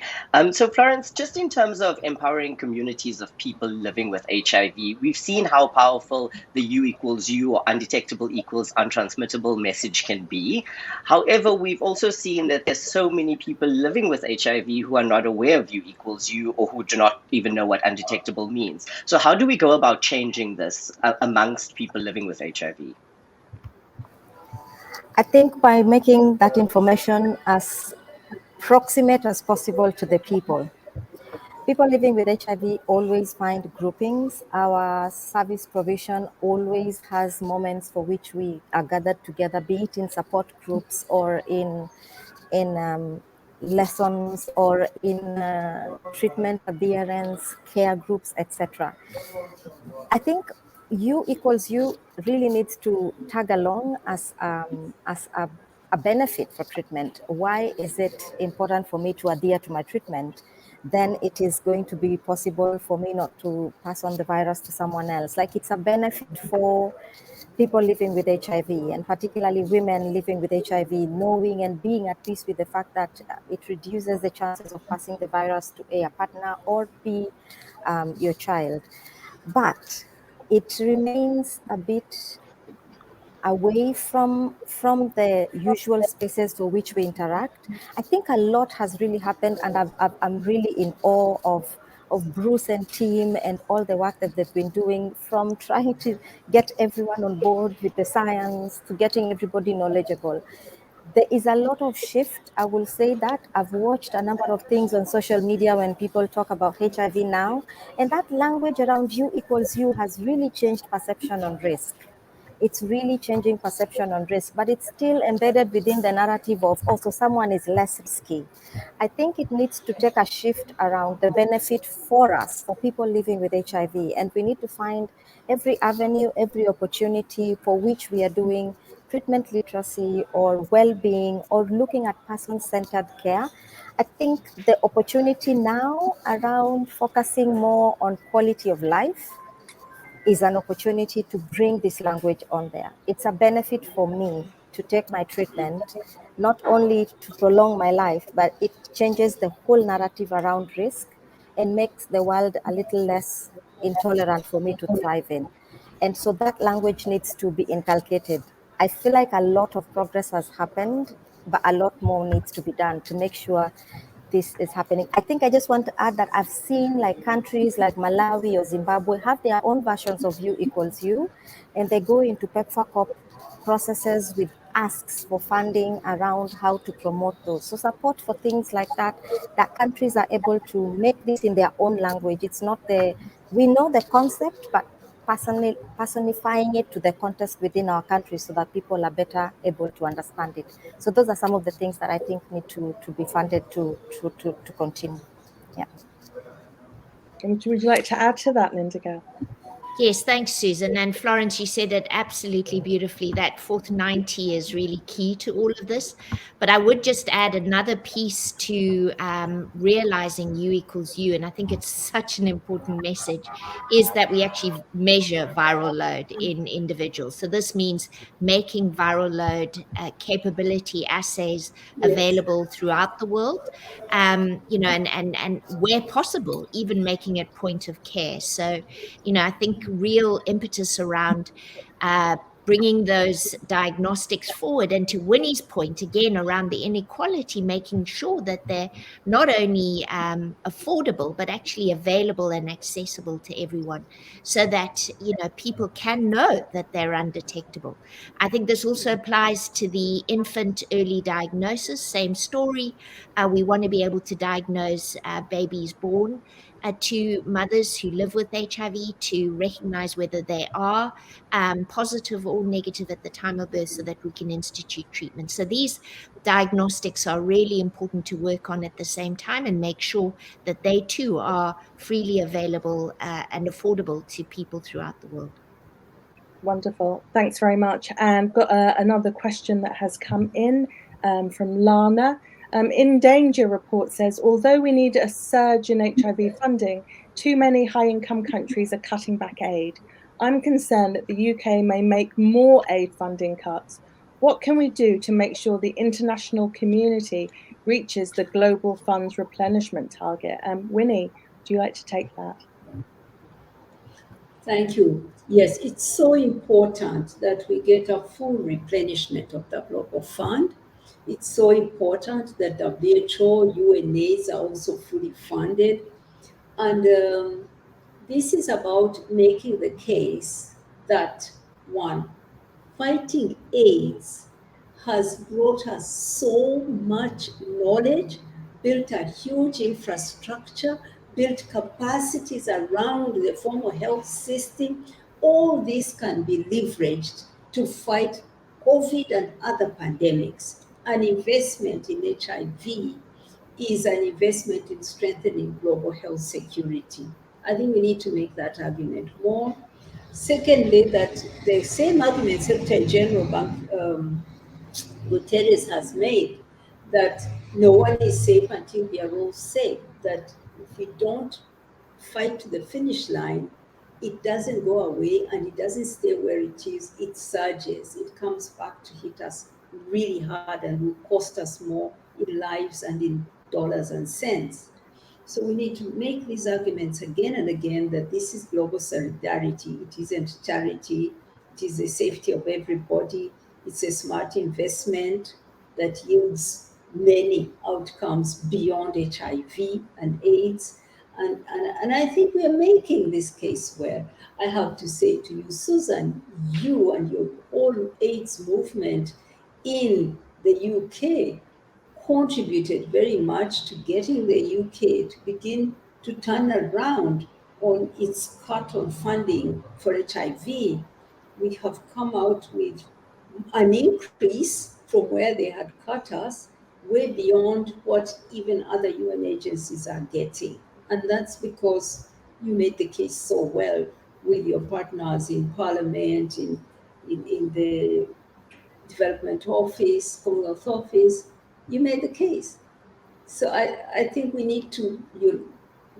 So Florence, just in terms of empowering communities of people living with HIV, we've seen how powerful the U equals U or undetectable equals untransmittable message can be. However, we've also seen that there's so many people living with HIV who are not aware of U equals U or who do not even know what undetectable means. So how do we go about changing this amongst people living with HIV? I think by making that information as proximate as possible to the people. People living with HIV always find groupings. Our service provision always has moments for which we are gathered together, be it in support groups or in lessons or in treatment adherence, care groups, etc. I think U equals U really needs to tag along as a benefit for treatment. Why is it important for me to adhere to my treatment? Then it is going to be possible for me not to pass on the virus to someone else. Like, it's a benefit for people living with HIV, and particularly women living with HIV, knowing and being at peace with the fact that it reduces the chances of passing the virus to A, partner, or B, your child. But it remains a bit away from the usual spaces for which we interact. I think a lot has really happened, and I'm really in awe of of Bruce and team and all the work that they've been doing, from trying to get everyone on board with the science to getting everybody knowledgeable. There is a lot of shift. I will say that I've watched a number of things on social media when people talk about HIV now, and that language around U equals U has really changed perception on risk. It's really changing perception on risk, but it's still embedded within the narrative of also someone is less risky. I think it needs to take a shift around the benefit for us, for people living with HIV, and we need to find every avenue, every opportunity for which we are doing treatment literacy or well-being or looking at person-centered care. I think the opportunity now around focusing more on quality of life is an opportunity to bring this language on there. It's a benefit for me to take my treatment, not only to prolong my life, but it changes the whole narrative around risk and makes the world a little less intolerant for me to thrive in. And so that language needs to be inculcated. I feel like a lot of progress has happened, but a lot more needs to be done to make sure this is happening. I think I just want to add that I've seen like countries like Malawi or Zimbabwe have their own versions of U equals U, and they go into PEPFAR COP processes with asks for funding around how to promote those. So support for things like that, that countries are able to make this in their own language. It's not we know the concept, but personifying it to the context within our country so that people are better able to understand it. So those are some of the things that I think need to be funded to continue. Yeah. Would you like to add to that, Linda-Gail? Yes, thanks, Susan. And Florence, you said it absolutely beautifully. That fourth 90 is really key to all of this. But I would just add another piece to realizing U equals U, and I think it's such an important message, is that we actually measure viral load in individuals. So this means making viral load capability assays available throughout the world, you know, and where possible, even making it point of care. So, you know, I think real impetus around bringing those diagnostics forward. And to Winnie's point, again, around the inequality, making sure that they're not only affordable, but actually available and accessible to everyone so that, you know, people can know that they're undetectable. I think this also applies to the infant early diagnosis, same story. We want to be able to diagnose babies born to mothers who live with HIV to recognize whether they are positive or negative at the time of birth so that we can institute treatment. So these diagnostics are really important to work on at the same time and make sure that they too are freely available and affordable to people throughout the world. Wonderful. Thanks very much. And got another question that has come in from Lana. In Danger report says, although we need a surge in HIV funding, too many high-income countries are cutting back aid. I'm concerned that the UK may make more aid funding cuts. What can we do to make sure the international community reaches the global funds replenishment target? Winnie, would you like to take that? Thank you. Yes, it's so important that we get a full replenishment of the global fund. It's so important that WHO, UNAIDS are also fully funded. And this is about making the case that, one, fighting AIDS has brought us so much knowledge, built a huge infrastructure, built capacities around the formal health system. All this can be leveraged to fight COVID and other pandemics. An investment in HIV is an investment in strengthening global health security. I think we need to make that argument more. Secondly, that the same argument Secretary General Guterres has made, that no one is safe until we are all safe, that if we don't fight to the finish line, it doesn't go away and it doesn't stay where it is, it surges, it comes back to hit us really hard and will cost us more in lives and in dollars and cents. So we need to make these arguments again and again that this is global solidarity. It isn't charity. It is the safety of everybody. It's a smart investment that yields many outcomes beyond HIV and AIDS. And I think we are making this case where I have to say to you, Susan, you and your whole AIDS movement in the UK contributed very much to getting the UK to begin to turn around on its cut on funding for HIV. We have come out with an increase from where they had cut us, way beyond what even other UN agencies are getting. And that's because you made the case so well with your partners in Parliament, in the Development Office, Commonwealth Office. You made the case. So I think we need to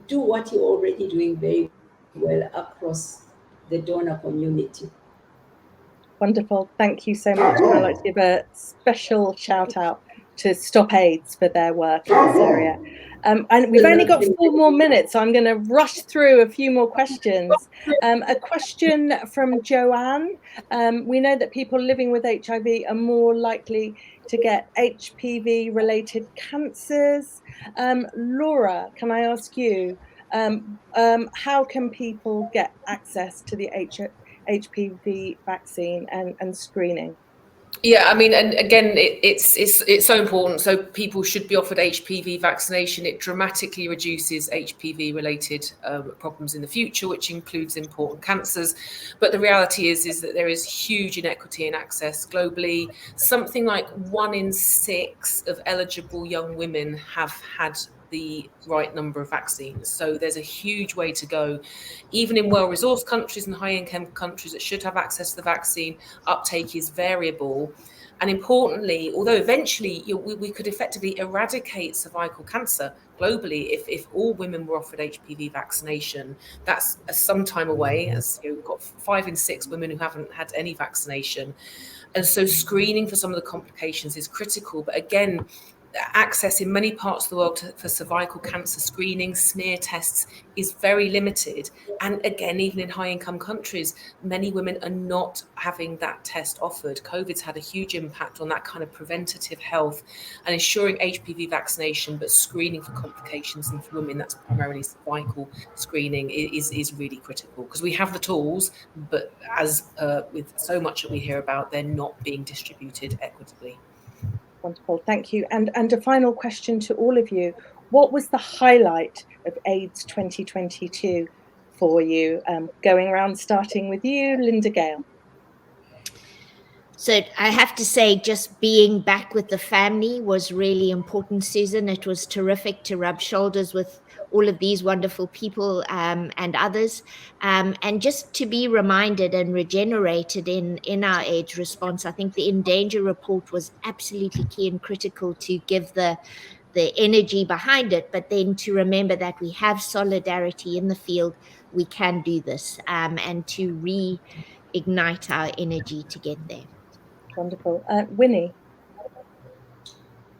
do what you're already doing very well across the donor community. Wonderful. Thank you so much. And I'd like to give a special shout out to Stop AIDS for their work in this area. And we've only got 4 more minutes, so I'm going to rush through a few more questions. A question from Joanne. We know that people living with HIV are more likely to get HPV-related cancers. Laura, can I ask you, how can people get access to the HPV vaccine and screening? Yeah, I mean, and again, it's so important. So people should be offered HPV vaccination. It dramatically reduces HPV-related problems in the future, which includes important cancers. But the reality is that there is huge inequity in access globally. Something like 1 in 6 of eligible young women have had the right number of vaccines. So there's a huge way to go. Even in well-resourced countries and high-income countries that should have access to the vaccine, uptake is variable. And importantly, although eventually we could effectively eradicate cervical cancer globally if all women were offered HPV vaccination, that's some time away, as we've got 5 in 6 women who haven't had any vaccination. And so screening for some of the complications is critical. But again, access in many parts of the world for cervical cancer screening, smear tests is very limited. And again, even in high income countries, many women are not having that test offered. COVID's had a huge impact on that kind of preventative health, and ensuring HPV vaccination, but screening for complications and for women, that's primarily cervical screening, is really critical, because we have the tools, but as with so much that we hear about, they're not being distributed equitably. Wonderful, thank you. And a final question to all of you. What was the highlight of AIDS 2022 for you? Going around, starting with you, Linda-Gail. So I have to say, just being back with the family was really important, Susan. It was terrific to rub shoulders with all of these wonderful people and others, and just to be reminded and regenerated in our AIDS response. I think the In Danger report was absolutely key and critical to give the energy behind it, but then to remember that we have solidarity in the field. We can do this, and to reignite our energy to get there. Wonderful. Winnie?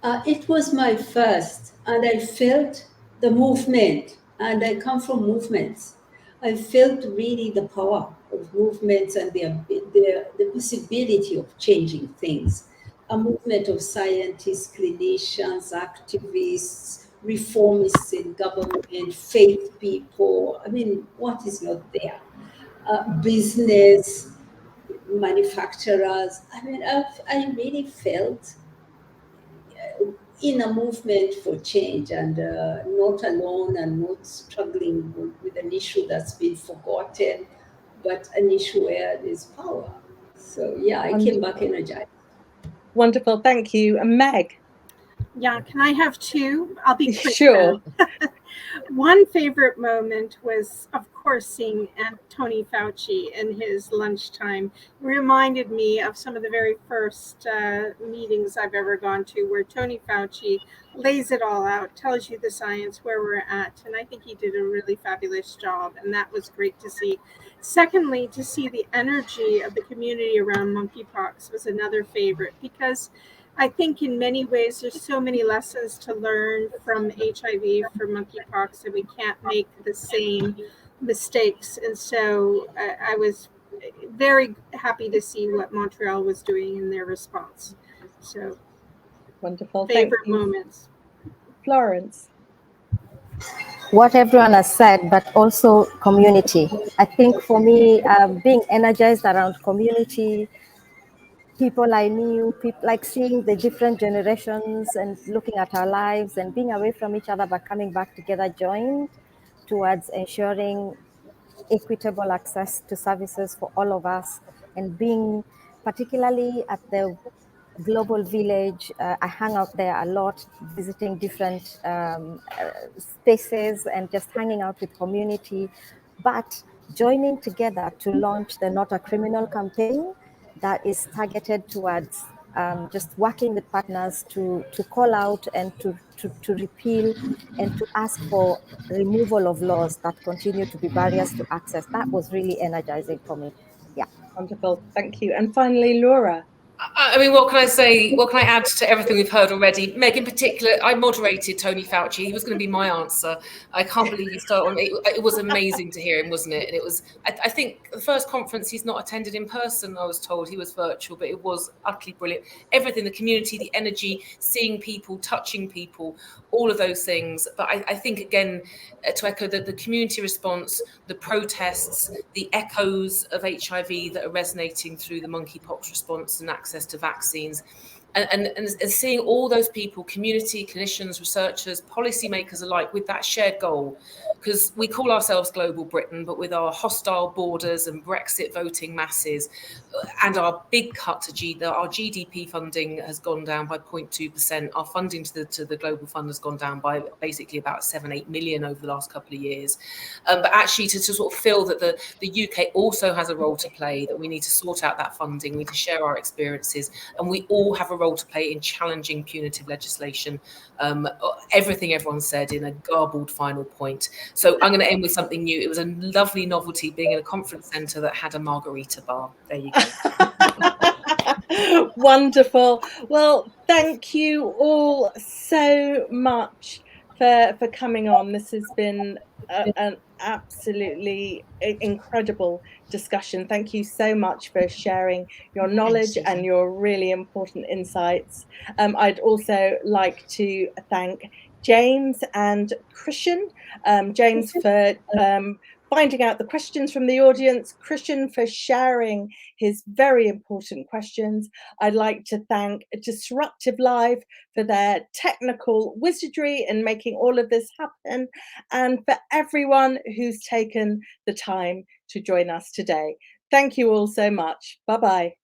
It was my first, and I felt the movement, and I come from movements. I felt really the power of movements and the possibility of changing things. A movement of scientists, clinicians, activists, reformists in government, faith people. I mean, what is not there? Business, manufacturers. I mean, I really felt in a movement for change, and not alone and not struggling with an issue that's been forgotten, but an issue where there's power. So yeah, I came back energized. Wonderful, thank you. And Meg? Yeah, can I have 2? I'll be quick. Sure. One favorite moment was, of course, seeing Tony Fauci in his lunchtime. It reminded me of some of the very first meetings I've ever gone to, where Tony Fauci lays it all out, tells you the science, where we're at. And I think he did a really fabulous job, and that was great to see. Secondly, to see the energy of the community around monkeypox was another favorite, because I think in many ways there's so many lessons to learn from HIV, from monkeypox, and we can't make the same mistakes. And so I was very happy to see what Montreal was doing in their response. So wonderful. Favorite moments. Florence? what everyone has said, but also community. I think for me, being energized around community, people I knew, like seeing the different generations and looking at our lives and being away from each other, but coming back together, joined towards ensuring equitable access to services for all of us, and being particularly at the Global Village. I hang out there a lot, visiting different spaces and just hanging out with community, but joining together to launch the Not a Criminal campaign that is targeted towards just working with partners to call out and to repeal and to ask for removal of laws that continue to be barriers to access. That was really energizing for me. Yeah. Wonderful. Thank you. And finally, Laura. I mean, what can I say? What can I add to everything we've heard already? Meg, in particular, I moderated Tony Fauci. He was going to be my answer. I can't believe you started on it. It was amazing to hear him, wasn't it? And it was, I think, the first conference he's not attended in person, I was told. He was virtual, but it was utterly brilliant. Everything, the community, the energy, seeing people, touching people, all of those things. But I think, again, to echo the community response, the protests, the echoes of HIV that are resonating through the monkeypox response and access to vaccines, and seeing all those people, community, clinicians, researchers, policymakers alike, with that shared goal. Because we call ourselves Global Britain, but with our hostile borders and Brexit voting masses and our big cut to our GDP funding has gone down by 0.2%. Our funding to the Global Fund has gone down by basically about 7-8 million over the last couple of years. But actually to sort of feel that the UK also has a role to play, that we need to sort out that funding, we need to share our experiences, and we all have a role to play in challenging punitive legislation. Everything everyone said in a garbled final point. So I'm going to end with something new. It was a lovely novelty being in a conference centre that had a margarita bar. There you go. Wonderful. Well, thank you all so much for coming on. This has been an absolutely incredible discussion. Thank you so much for sharing your knowledge and your really important insights. I'd also like to thank James and Christian. James for finding out the questions from the audience, Christian for sharing his very important questions. I'd like to thank Disruptive Live for their technical wizardry in making all of this happen, and for everyone who's taken the time to join us today. Thank you all so much. Bye-bye.